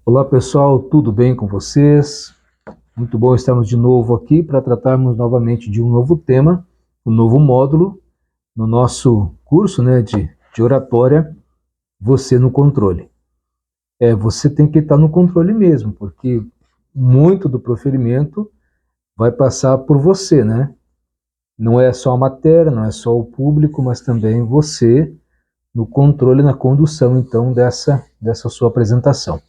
Olá pessoal, tudo bem com vocês? Muito bom estarmos de novo aqui para tratarmos novamente de um novo tema, um novo módulo no nosso curso, de oratória, você no controle. Você tem que estar no controle mesmo, porque muito do proferimento vai passar por você, né? Não é só a matéria, não é só o público, mas também você no controle, na condução, então, dessa sua apresentação.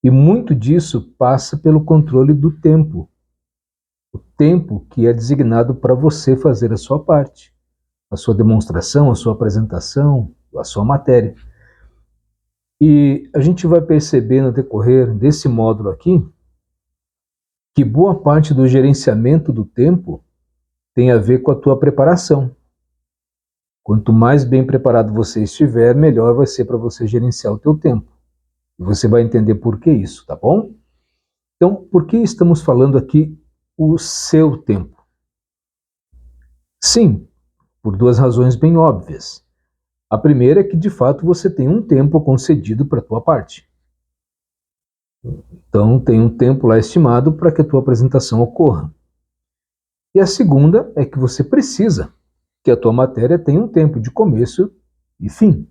E muito disso passa pelo controle do tempo. O tempo que é designado para você fazer a sua parte, a sua demonstração, a sua apresentação, a sua matéria. E a gente vai perceber no decorrer desse módulo aqui que boa parte do gerenciamento do tempo tem a ver com a tua preparação. Quanto mais bem preparado você estiver, melhor vai ser para você gerenciar o teu tempo. E você vai entender por que isso, tá bom? Então, por que estamos falando aqui o seu tempo? Sim, por duas razões bem óbvias. A primeira é que, de fato, você tem um tempo concedido para a tua parte. Então, tem um tempo lá estimado para que a tua apresentação ocorra. E a segunda é que você precisa que a tua matéria tenha um tempo de começo e fim.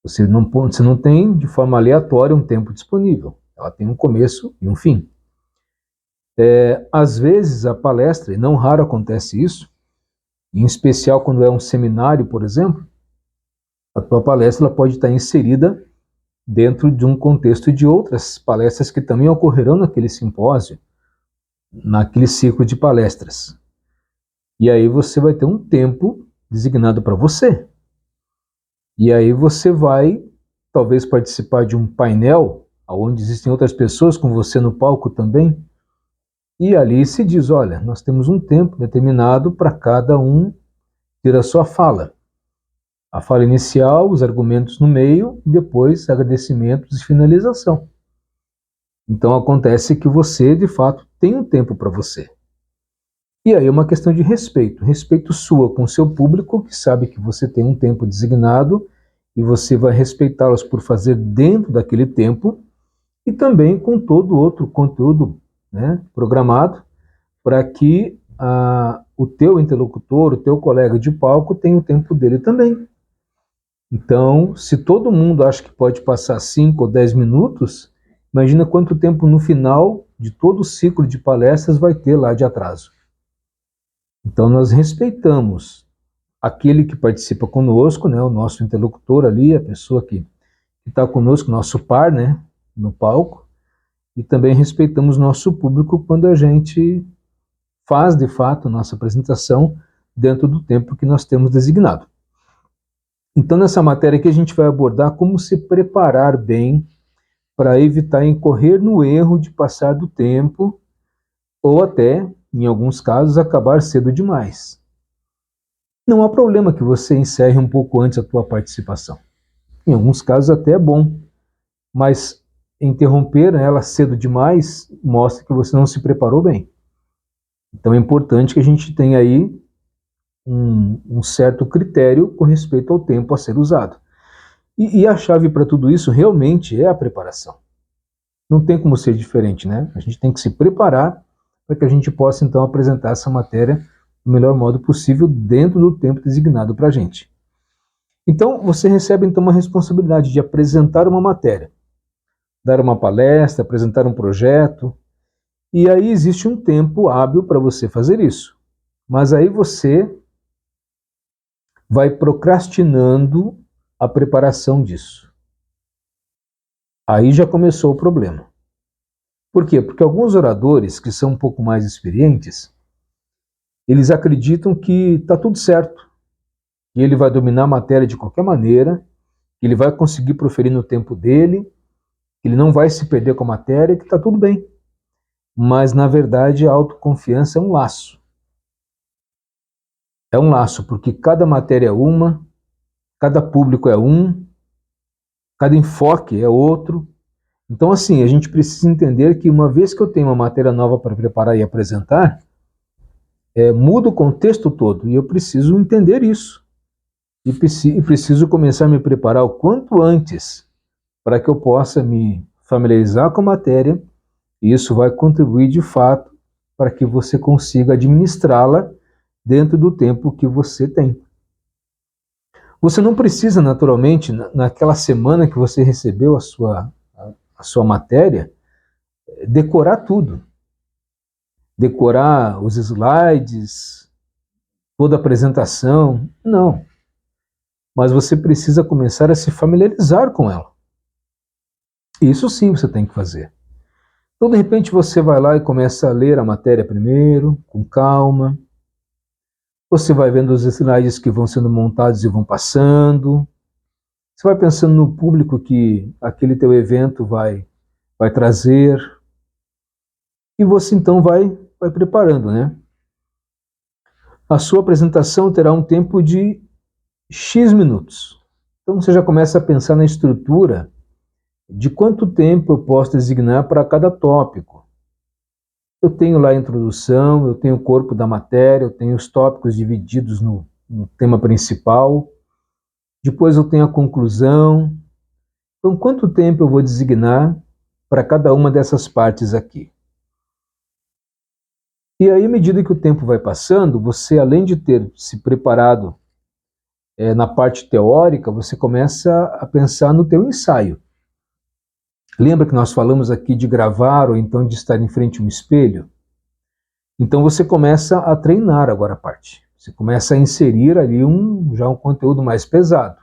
Você não tem, de forma aleatória, um tempo disponível. Ela tem um começo e um fim. Às vezes, a palestra, e não raro acontece isso, em especial quando é um seminário, por exemplo, a tua palestra ela pode estar inserida dentro de um contexto de outras palestras que também ocorrerão naquele simpósio, naquele ciclo de palestras. E aí você vai ter um tempo designado para você. E aí você vai, talvez, participar de um painel, onde existem outras pessoas com você no palco também, e ali se diz, olha, nós temos um tempo determinado para cada um ter a sua fala. A fala inicial, os argumentos no meio, e depois agradecimentos e finalização. Então acontece que você, de fato, tem um tempo para você. E aí é uma questão de respeito. Respeito sua com o seu público, que sabe que você tem um tempo designado, e você vai respeitá-los por fazer dentro daquele tempo, e também com todo outro conteúdo, né, programado, para que o teu interlocutor, o teu colega de palco tenha o tempo dele também. Então, se todo mundo acha que pode passar 5 ou 10 minutos, imagina quanto tempo no final de todo o ciclo de palestras vai ter lá de atraso. Então, nós respeitamos aquele que participa conosco, né, o nosso interlocutor ali, a pessoa que está conosco, nosso par, né, no palco, e também respeitamos nosso público quando a gente faz, de fato, nossa apresentação dentro do tempo que nós temos designado. Então, nessa matéria aqui, a gente vai abordar como se preparar bem para evitar incorrer no erro de passar do tempo ou até, em alguns casos, acabar cedo demais. Não há problema que você encerre um pouco antes a tua participação. Em alguns casos até é bom, mas interromper ela cedo demais mostra que você não se preparou bem. Então é importante que a gente tenha aí um certo critério com respeito ao tempo a ser usado. E a chave para tudo isso realmente é a preparação. Não tem como ser diferente, né? A gente tem que se preparar para que a gente possa, então, apresentar essa matéria do melhor modo possível dentro do tempo designado para a gente. Então, você recebe, então, uma responsabilidade de apresentar uma matéria, dar uma palestra, apresentar um projeto, e aí existe um tempo hábil para você fazer isso. Mas aí você vai procrastinando a preparação disso. Aí já começou o problema. Por quê? Porque alguns oradores que são um pouco mais experientes, eles acreditam que está tudo certo, que ele vai dominar a matéria de qualquer maneira, que ele vai conseguir proferir no tempo dele, que ele não vai se perder com a matéria, que está tudo bem. Mas, na verdade, a autoconfiança é um laço. É um laço, porque cada matéria é uma, cada público é um, cada enfoque é outro. Então, assim, a gente precisa entender que uma vez que eu tenho uma matéria nova para preparar e apresentar, muda o contexto todo, e eu preciso entender isso. E preciso começar a me preparar o quanto antes para que eu possa me familiarizar com a matéria, e isso vai contribuir de fato para que você consiga administrá-la dentro do tempo que você tem. Você não precisa, naturalmente, naquela semana que você recebeu a sua matéria, decorar tudo. Decorar os slides, toda a apresentação, não. Mas você precisa começar a se familiarizar com ela. Isso sim você tem que fazer. Então, de repente, você vai lá e começa a ler a matéria primeiro, com calma. Você vai vendo os slides que vão sendo montados e vão passando. Você vai pensando no público que aquele teu evento vai trazer. E você então vai preparando, né? A sua apresentação terá um tempo de X minutos. Então você já começa a pensar na estrutura de quanto tempo eu posso designar para cada tópico. Eu tenho lá a introdução, eu tenho o corpo da matéria, eu tenho os tópicos divididos no tema principal, depois eu tenho a conclusão. Então, quanto tempo eu vou designar para cada uma dessas partes aqui? E aí, à medida que o tempo vai passando, você, além de ter se preparado na parte teórica, você começa a pensar no teu ensaio. Lembra que nós falamos aqui de gravar ou então de estar em frente a um espelho? Então você começa a treinar agora a parte. Você começa a inserir ali já um conteúdo mais pesado.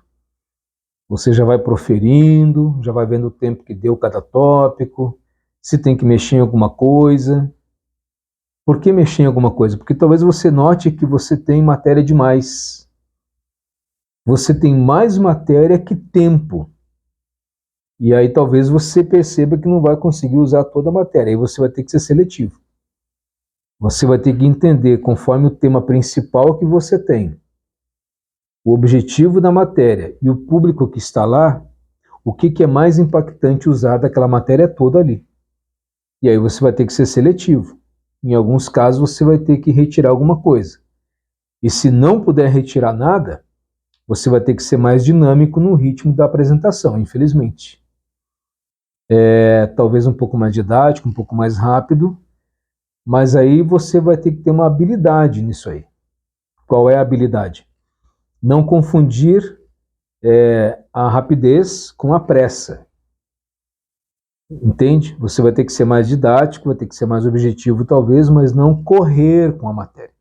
Você já vai proferindo, já vai vendo o tempo que deu cada tópico, se tem que mexer em alguma coisa. Por que mexer em alguma coisa? Porque talvez você note que você tem matéria demais. Você tem mais matéria que tempo. E aí talvez você perceba que não vai conseguir usar toda a matéria. Aí você vai ter que ser seletivo. Você vai ter que entender, conforme o tema principal que você tem, o objetivo da matéria e o público que está lá, o que é mais impactante usar daquela matéria toda ali. E aí você vai ter que ser seletivo. Em alguns casos você vai ter que retirar alguma coisa. E se não puder retirar nada, você vai ter que ser mais dinâmico no ritmo da apresentação, infelizmente. Talvez um pouco mais didático, um pouco mais rápido, mas aí você vai ter que ter uma habilidade nisso aí. Qual é a habilidade? Não confundir a rapidez com a pressa. Entende? Você vai ter que ser mais didático, vai ter que ser mais objetivo talvez, mas não correr com a matéria.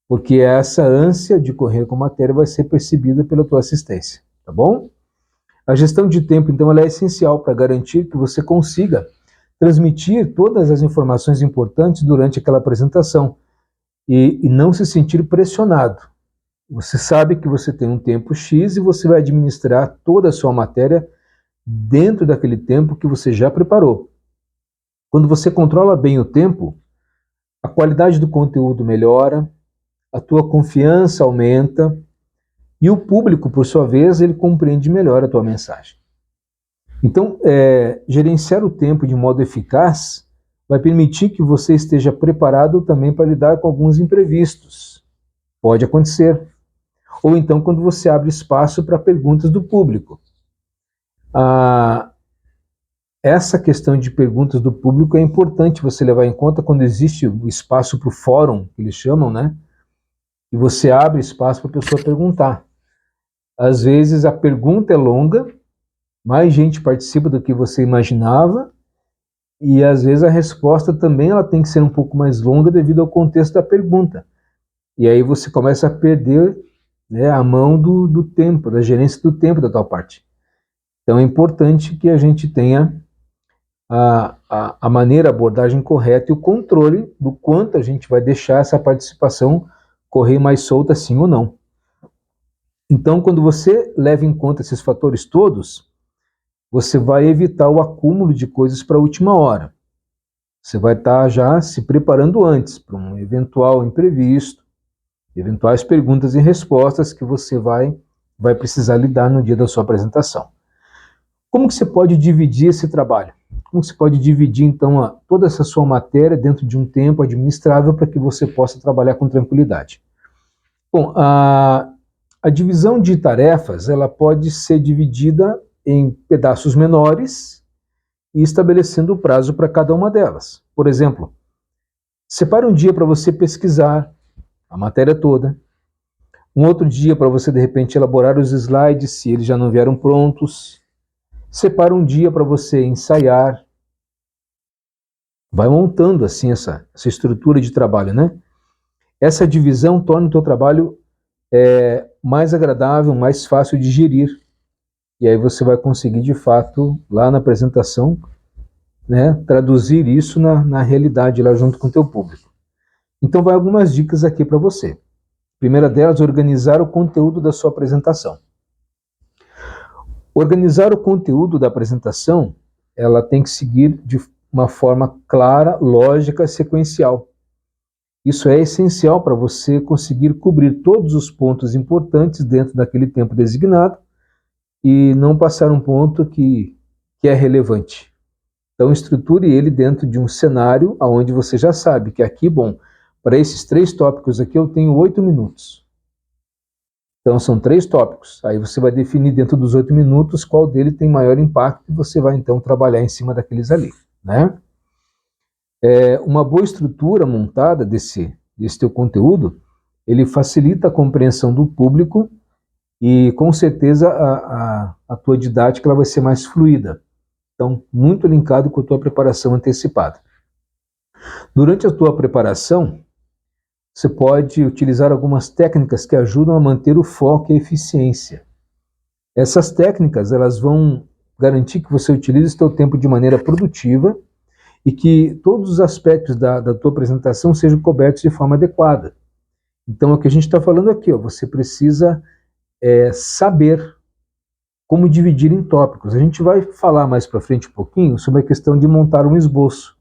Porque essa ânsia de correr com a matéria vai ser percebida pela tua assistência, tá bom? A gestão de tempo, então, ela é essencial para garantir que você consiga transmitir todas as informações importantes durante aquela apresentação e não se sentir pressionado. Você sabe que você tem um tempo X e você vai administrar toda a sua matéria dentro daquele tempo que você já preparou. Quando você controla bem o tempo, a qualidade do conteúdo melhora, a tua confiança aumenta e o público, por sua vez, ele compreende melhor a tua mensagem. Então, gerenciar o tempo de modo eficaz vai permitir que você esteja preparado também para lidar com alguns imprevistos. Pode acontecer. Ou então quando você abre espaço para perguntas do público. Essa questão de perguntas do público é importante você levar em conta quando existe o espaço para o fórum, que eles chamam, né? E você abre espaço para a pessoa perguntar. Às vezes a pergunta é longa, mais gente participa do que você imaginava, e às vezes a resposta também ela tem que ser um pouco mais longa devido ao contexto da pergunta. E aí você começa a perder, né, a mão do tempo, da gerência do tempo da tua parte. Então é importante que a gente tenha a maneira, a abordagem correta e o controle do quanto a gente vai deixar essa participação correr mais solta, sim ou não. Então, quando você leva em conta esses fatores todos, você vai evitar o acúmulo de coisas para a última hora. Você vai estar já se preparando antes para um eventual imprevisto, eventuais perguntas e respostas que você vai precisar lidar no dia da sua apresentação. Como que você pode dividir esse trabalho? Como você pode dividir, então, toda essa sua matéria dentro de um tempo administrável para que você possa trabalhar com tranquilidade? Bom, a divisão de tarefas, ela pode ser dividida em pedaços menores e estabelecendo o prazo para cada uma delas. Por exemplo, separe um dia para você pesquisar a matéria toda, um outro dia para você, de repente, elaborar os slides, se eles já não vieram prontos. Separa um dia para você ensaiar. Vai montando assim essa estrutura de trabalho, né? Essa divisão torna o teu trabalho mais agradável, mais fácil de gerir. E aí você vai conseguir, de fato, lá na apresentação, né, traduzir isso na realidade, lá junto com o teu público. Então, vai algumas dicas aqui para você. A primeira delas, organizar o conteúdo da sua apresentação. Organizar o conteúdo da apresentação, ela tem que seguir de uma forma clara, lógica, sequencial. Isso é essencial para você conseguir cobrir todos os pontos importantes dentro daquele tempo designado e não passar um ponto que é relevante. Então, estruture ele dentro de um cenário onde você já sabe que aqui, bom, para esses 3 tópicos aqui eu tenho 8 minutos. Então, são 3 tópicos. Aí você vai definir dentro dos 8 minutos qual dele tem maior impacto e você vai, então, trabalhar em cima daqueles ali, né? Uma boa estrutura montada desse teu conteúdo, ele facilita a compreensão do público e, com certeza, a tua didática ela vai ser mais fluida. Então, muito linkado com a tua preparação antecipada. Durante a tua preparação, você pode utilizar algumas técnicas que ajudam a manter o foco e a eficiência. Essas técnicas elas vão garantir que você utilize o seu tempo de maneira produtiva e que todos os aspectos da tua apresentação sejam cobertos de forma adequada. Então, é o que a gente está falando aqui, ó, você precisa saber como dividir em tópicos. A gente vai falar mais para frente um pouquinho sobre a questão de montar um esboço.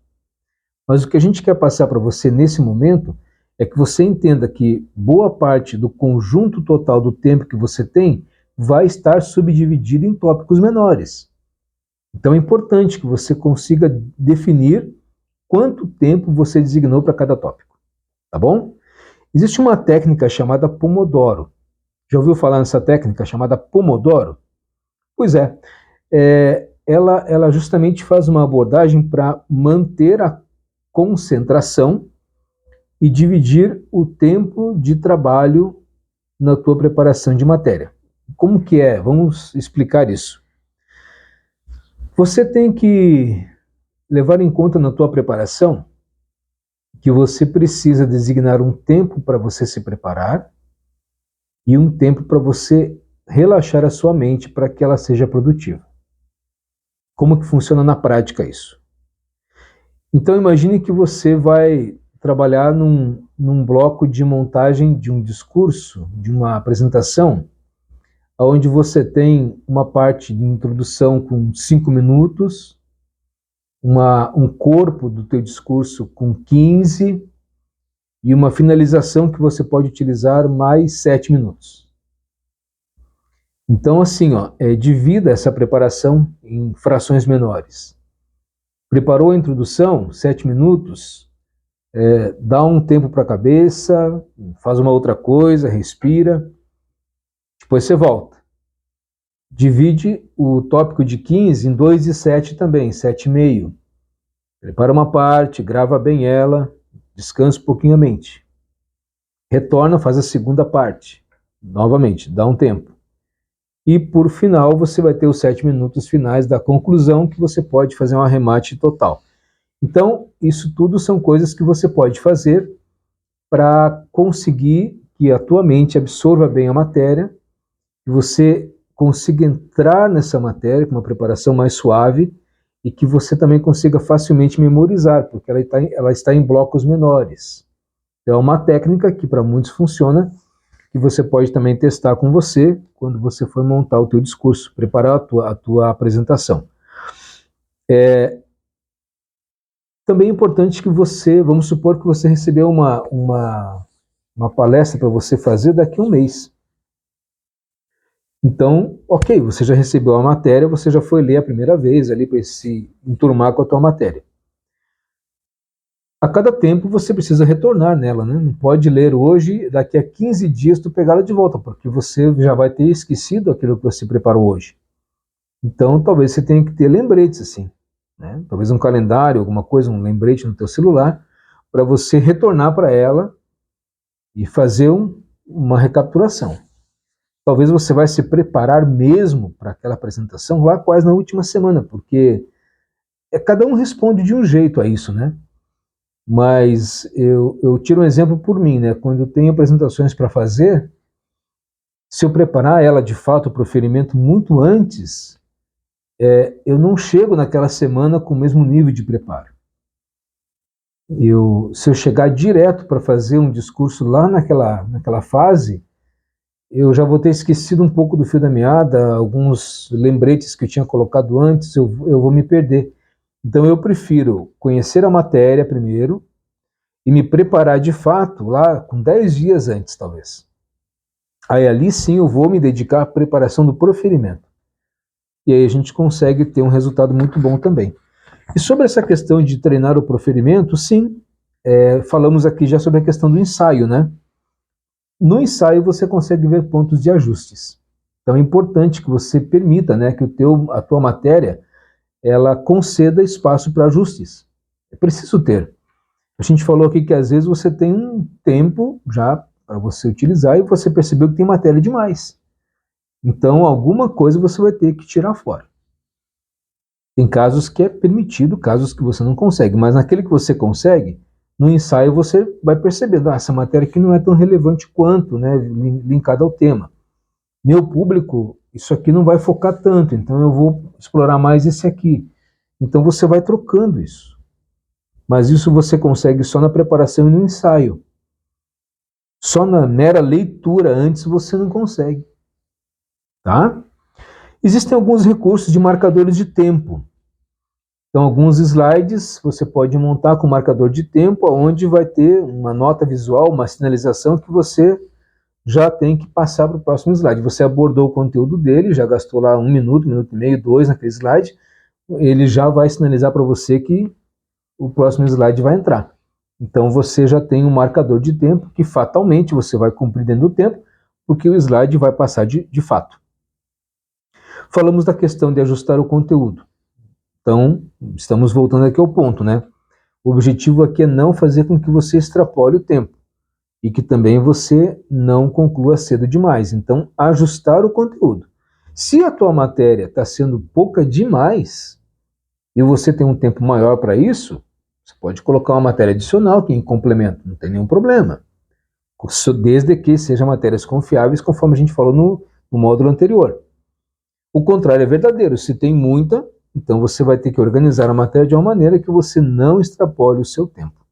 Mas o que a gente quer passar para você nesse momento é que você entenda que boa parte do conjunto total do tempo que você tem vai estar subdividido em tópicos menores. Então é importante que você consiga definir quanto tempo você designou para cada tópico, tá bom? Existe uma técnica chamada Pomodoro. Já ouviu falar nessa técnica chamada Pomodoro? Pois ela justamente faz uma abordagem para manter a concentração e dividir o tempo de trabalho na tua preparação de matéria. Como que é? Vamos explicar isso. Você tem que levar em conta na tua preparação que você precisa designar um tempo para você se preparar e um tempo para você relaxar a sua mente para que ela seja produtiva. Como que funciona na prática isso? Então imagine que você vai trabalhar num bloco de montagem de um discurso, de uma apresentação, onde você tem uma parte de introdução com 5 minutos, um corpo do teu discurso com 15 e uma finalização que você pode utilizar mais 7 minutos. Então, assim, divida essa preparação em frações menores. Preparou a introdução, 7 minutos, dá um tempo para a cabeça, faz uma outra coisa, respira, depois você volta. Divide o tópico de 15 em 2 e 7 também, 7,5. Prepara uma parte, grava bem ela, descansa um pouquinho a mente. Retorna, faz a segunda parte. Novamente, dá um tempo. E por final, você vai ter os 7 minutos finais da conclusão, que você pode fazer um arremate total. Então, isso tudo são coisas que você pode fazer para conseguir que a tua mente absorva bem a matéria, que você consiga entrar nessa matéria com uma preparação mais suave e que você também consiga facilmente memorizar, porque ela está em blocos menores. Então, é uma técnica que para muitos funciona, que você pode também testar com você quando você for montar o teu discurso, preparar a tua apresentação. Também é importante que você, vamos supor que você recebeu uma palestra para você fazer daqui a um mês. Então, ok, você já recebeu a matéria, você já foi ler a primeira vez ali para se enturmar com a tua matéria. A cada tempo você precisa retornar nela, né? Não pode ler hoje, daqui a 15 dias tu pegá-la de volta, porque você já vai ter esquecido aquilo que você preparou hoje. Então, talvez você tenha que ter lembretes assim, né? Talvez um calendário, alguma coisa, um lembrete no teu celular, para você retornar para ela e fazer uma recapitulação. Talvez você vai se preparar mesmo para aquela apresentação lá quase na última semana, porque cada um responde de um jeito a isso, né? Mas eu tiro um exemplo por mim, né? Quando eu tenho apresentações para fazer, se eu preparar ela de fato, o proferimento muito antes, eu não chego naquela semana com o mesmo nível de preparo. Se eu chegar direto para fazer um discurso lá naquela fase, eu já vou ter esquecido um pouco do fio da meada, alguns lembretes que eu tinha colocado antes, eu vou me perder. Então eu prefiro conhecer a matéria primeiro e me preparar de fato lá com 10 dias antes, talvez. Aí ali sim eu vou me dedicar à preparação do proferimento. E aí a gente consegue ter um resultado muito bom também. E sobre essa questão de treinar o proferimento, sim, falamos aqui já sobre a questão do ensaio, né? No ensaio você consegue ver pontos de ajustes. Então é importante que você permita, né, que a tua matéria ela conceda espaço para ajustes. É preciso ter. A gente falou aqui que às vezes você tem um tempo já para você utilizar e você percebeu que tem matéria demais. Então alguma coisa você vai ter que tirar fora. Tem casos que é permitido, casos que você não consegue, mas naquele que você consegue, no ensaio você vai perceber, essa matéria aqui não é tão relevante quanto, né, linkada ao tema. Meu público, isso aqui não vai focar tanto, então eu vou explorar mais esse aqui. Então você vai trocando isso. Mas isso você consegue só na preparação e no ensaio. Só na mera leitura antes você não consegue. Tá? Existem alguns recursos de marcadores de tempo. Então, alguns slides você pode montar com marcador de tempo, onde vai ter uma nota visual, uma sinalização que você já tem que passar para o próximo slide. Você abordou o conteúdo dele, já gastou lá 1 minuto, 1 minuto e meio, 2 naquele slide, ele já vai sinalizar para você que o próximo slide vai entrar. Então você já tem um marcador de tempo que fatalmente você vai cumprir dentro do tempo, porque o slide vai passar de fato. Falamos da questão de ajustar o conteúdo. Então, estamos voltando aqui ao ponto, né? O objetivo aqui é não fazer com que você extrapole o tempo e que também você não conclua cedo demais. Então, ajustar o conteúdo. Se a tua matéria está sendo pouca demais e você tem um tempo maior para isso, você pode colocar uma matéria adicional que em complemento, não tem nenhum problema. Desde que sejam matérias confiáveis, conforme a gente falou no módulo anterior. O contrário é verdadeiro. Se tem muita, então você vai ter que organizar a matéria de uma maneira que você não extrapole o seu tempo.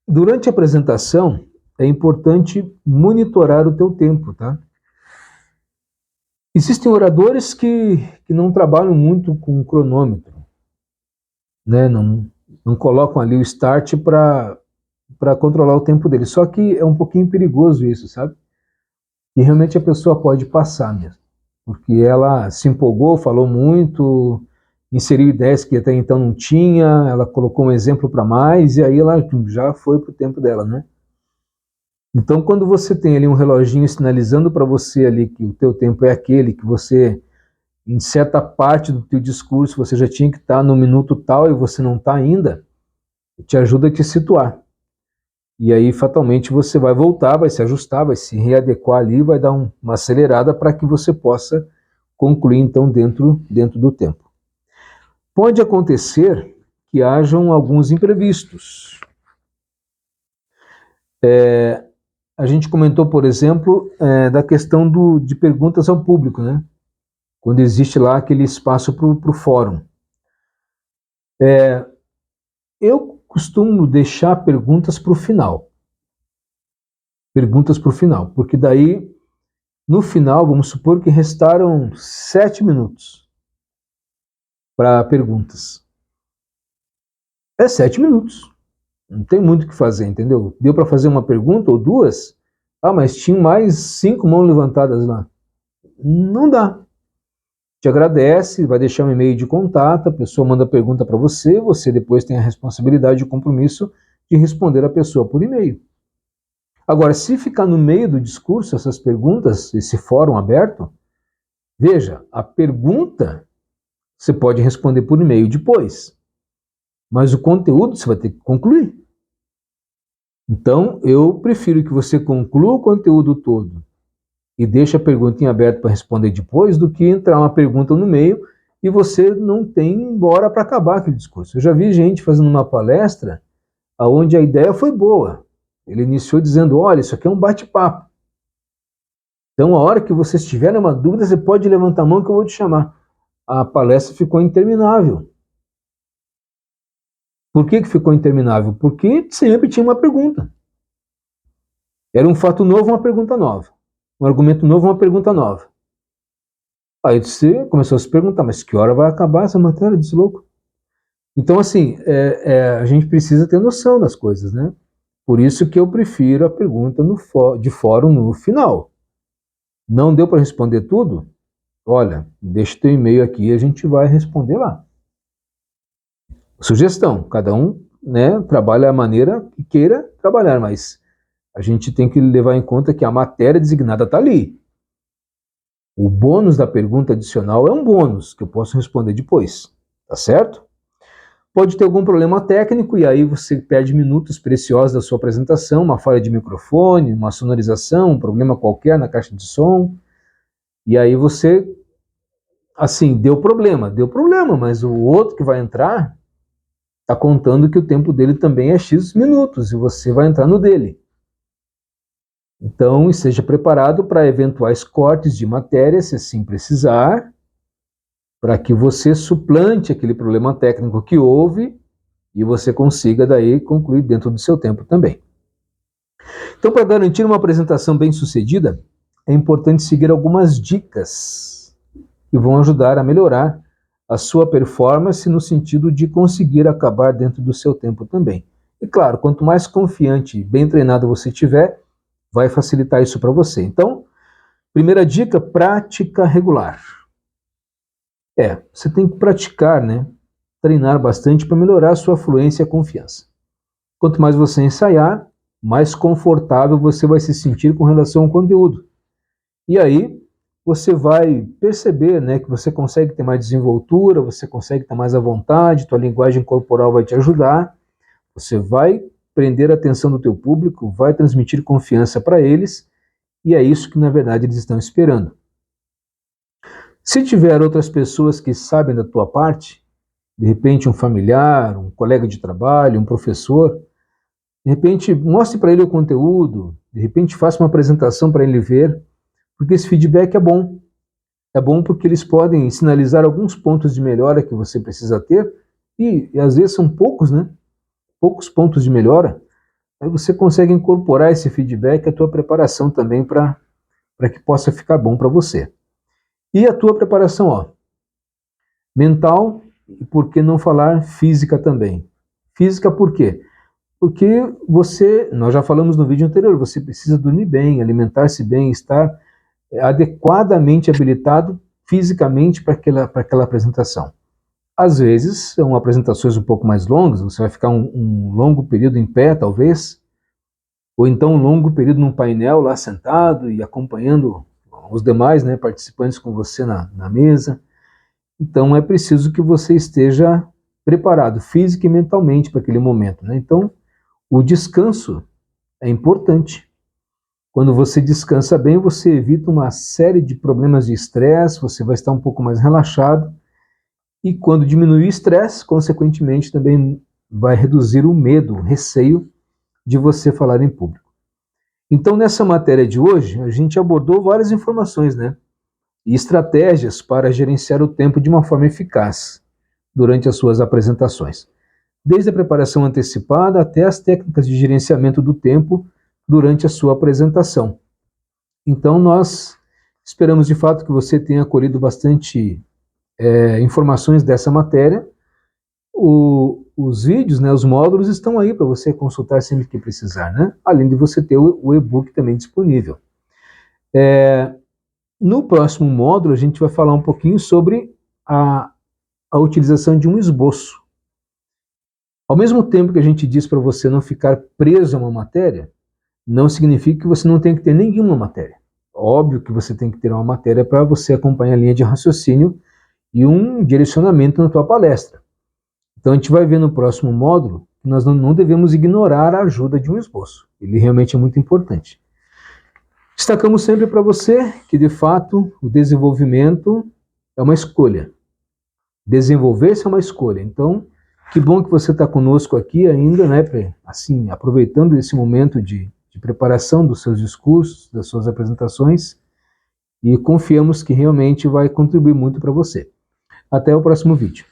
Durante a apresentação, é importante monitorar o teu tempo, tá? Existem oradores que não trabalham muito com cronômetro, né? Não colocam ali o start para controlar o tempo dele. Só que é um pouquinho perigoso isso, sabe? E realmente a pessoa pode passar mesmo. Porque ela se empolgou, falou muito, inseriu ideias que até então não tinha, ela colocou um exemplo para mais, e aí ela já foi para o tempo dela, né? Então, quando você tem ali um reloginho sinalizando para você ali que o teu tempo é aquele, que você, em certa parte do teu discurso, você já tinha que estar no minuto tal e você não está ainda, te ajuda a te situar. E aí, fatalmente, você vai voltar, vai se ajustar, vai se readequar ali, vai dar uma acelerada para que você possa concluir, então, dentro do tempo. Pode acontecer que hajam alguns imprevistos. A gente comentou, por exemplo, da questão de perguntas ao público, né? Quando existe lá aquele espaço para o fórum. Eu costumo deixar perguntas para o final. Perguntas para o final, porque daí, no final, vamos supor que restaram 7 minutos para perguntas. 7 minutos. Não tem muito o que fazer, entendeu? Deu para fazer uma pergunta ou duas? Mas tinham mais 5 mãos levantadas lá. Não dá. Te agradece, vai deixar um e-mail de contato, a pessoa manda pergunta para você, você depois tem a responsabilidade e o compromisso de responder a pessoa por e-mail. Agora, se ficar no meio do discurso essas perguntas, esse fórum aberto, Veja, a pergunta você pode responder por e-mail depois, mas o conteúdo você vai ter que concluir. Então, eu prefiro que você conclua o conteúdo todo e deixe a pergunta em aberto para responder depois, do que entrar uma pergunta no meio e você não tem hora para acabar aquele discurso. Eu já vi gente fazendo uma palestra onde a ideia foi boa. Ele iniciou dizendo, olha, isso aqui é um bate-papo. Então, a hora que você estiver numa dúvida, você pode levantar a mão que eu vou te chamar. A palestra ficou interminável. Por que ficou interminável? Porque sempre tinha uma pergunta. Era um fato novo, uma pergunta nova. Um argumento novo, uma pergunta nova. Aí você começou a se perguntar, mas que hora vai acabar essa matéria desse louco? Então, assim, a gente precisa ter noção das coisas, né? Por isso que eu prefiro a pergunta de fórum no final. Não deu para responder tudo? Olha, deixa teu e-mail aqui e a gente vai responder lá. Sugestão, cada um, né, trabalha a maneira que queira trabalhar, mas a gente tem que levar em conta que a matéria designada está ali. O bônus da pergunta adicional é um bônus que eu posso responder depois, tá certo? Pode ter algum problema técnico e aí você perde minutos preciosos da sua apresentação, uma falha de microfone, uma sonorização, um problema qualquer na caixa de som, e aí você, assim, deu problema, mas o outro que vai entrar está contando que o tempo dele também é X minutos e você vai entrar no dele. Então, esteja preparado para eventuais cortes de matéria, se assim precisar, para que você suplante aquele problema técnico que houve e você consiga daí concluir dentro do seu tempo também. Então, para garantir uma apresentação bem sucedida, é importante seguir algumas dicas que vão ajudar a melhorar a sua performance no sentido de conseguir acabar dentro do seu tempo também. E claro, quanto mais confiante e bem treinado você tiver, vai facilitar isso para você. Então, primeira dica, prática regular. Você tem que praticar, né? Treinar bastante para melhorar a sua fluência e a confiança. Quanto mais você ensaiar, mais confortável você vai se sentir com relação ao conteúdo. E aí, você vai perceber, né, que você consegue ter mais desenvoltura, você consegue estar mais à vontade, tua linguagem corporal vai te ajudar, você vai prender a atenção do teu público, vai transmitir confiança para eles, e é isso que, na verdade, eles estão esperando. Se tiver outras pessoas que sabem da tua parte, de repente um familiar, um colega de trabalho, um professor, de repente mostre para ele o conteúdo, de repente faça uma apresentação para ele ver, porque esse feedback é bom. É bom porque eles podem sinalizar alguns pontos de melhora que você precisa ter, e às vezes são poucos, né? Poucos pontos de melhora. Aí você consegue incorporar esse feedback à tua preparação também para que possa ficar bom para você. E a tua preparação, mental, e por que não falar física também? Física por quê? Porque nós já falamos no vídeo anterior, você precisa dormir bem, alimentar-se bem, estar adequadamente habilitado fisicamente para aquela apresentação. Às vezes, são apresentações um pouco mais longas, você vai ficar um longo período em pé, talvez, ou então um longo período num painel lá sentado e acompanhando os demais, né, participantes com você na mesa. Então, é preciso que você esteja preparado física e mentalmente para aquele momento, né? Então, o descanso é importante. Quando você descansa bem, você evita uma série de problemas de estresse, você vai estar um pouco mais relaxado. E quando diminui o estresse, consequentemente, também vai reduzir o medo, o receio de você falar em público. Então, nessa matéria de hoje, a gente abordou várias informações, né? E estratégias para gerenciar o tempo de uma forma eficaz durante as suas apresentações. Desde a preparação antecipada até as técnicas de gerenciamento do tempo durante a sua apresentação. Então, nós esperamos de fato que você tenha colhido bastante informações dessa matéria. Os vídeos, né, os módulos estão aí para você consultar sempre que precisar, né? Além de você ter o e-book também disponível. No próximo módulo, a gente vai falar um pouquinho sobre a utilização de um esboço. Ao mesmo tempo que a gente diz para você não ficar preso a uma matéria, não significa que você não tem que ter nenhuma matéria. óbvio que você tem que ter uma matéria para você acompanhar a linha de raciocínio e um direcionamento na tua palestra. Então a gente vai ver no próximo módulo que nós não devemos ignorar a ajuda de um esboço. Ele realmente é muito importante. Destacamos sempre para você que, de fato, o desenvolvimento é uma escolha. Desenvolver-se é uma escolha. Então, que bom que você está conosco aqui ainda, né, assim, aproveitando esse momento de preparação dos seus discursos, das suas apresentações, e confiamos que realmente vai contribuir muito para você. Até o próximo vídeo.